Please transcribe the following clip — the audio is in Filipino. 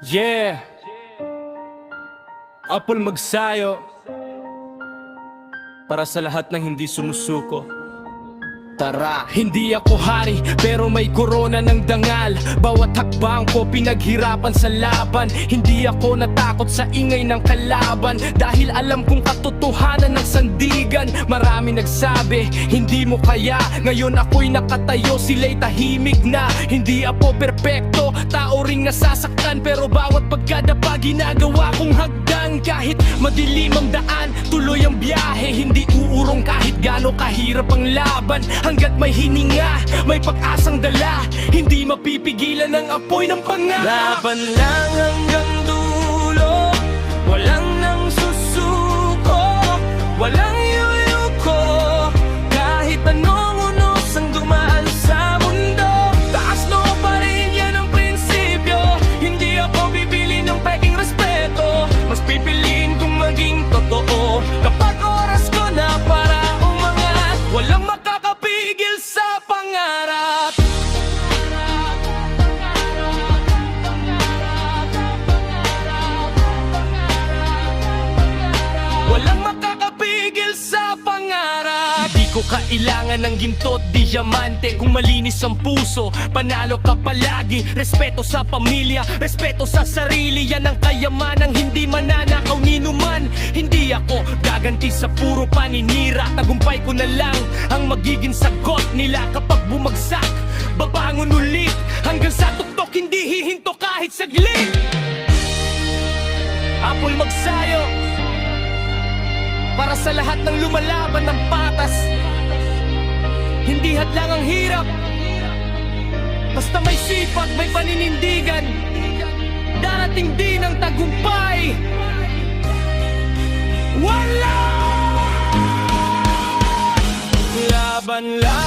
Yeah, Apple magsayo para sa lahat ng hindi sumusuko. Tara, hindi ako hari, pero may korona ng dangal. Bawat hakbang ko pinaghirapan sa laban. Hindi ako natakot sa ingay ng kalaban, dahil alam kong katotohanan ng sandigan. Marami nagsabi, hindi mo kaya. Ngayon ako'y nakatayo, sila'y tahimik na. Hindi ako perpekto, tao ring nasasaktan, pero bawat pagkadapa ginagawa kong hagdan. Kahit madilim ang daan, tuloy ang biyahe. Hindi uurong kahit gaano kahirap ang laban. Hanggat may hininga, may pag-asang dala, hindi mapipigilan ang apoy ng pangarap. Laban lang hanggang dulo, walang nang susuko, walang yuyuko. Kahit anong unos ang dumaan sa mundo, taas noo pa rin yan ang prinsipyo. Hindi ako bibili ng peking respeto, mas pipiliin kong maging totoo. Kapag oras ko na para umangat, walang makakapigil sa pangarap. Walang makakapigil sa pangarap. Di ko kailangan ng ginto, diamante. Kung malinis ang puso, panalo ka palagi. Respeto sa pamilya, respeto sa sarili. Yan ang kayamanang hindi mananakaw ni numan. Hindi ako gaganti sa puro paninira. Tagumpay ko na lang ang magiging sagot nila. Kapag bumagsak, babangon ulit. Hanggang sa tuktok, hindi hihinto kahit saglit. Apple magsayo para sa lahat ng lumalaban ng patas. Hindi hadlang ang hirap, basta may sipag, may paninindigan. Darating din ang tagumpay. Wala laban lang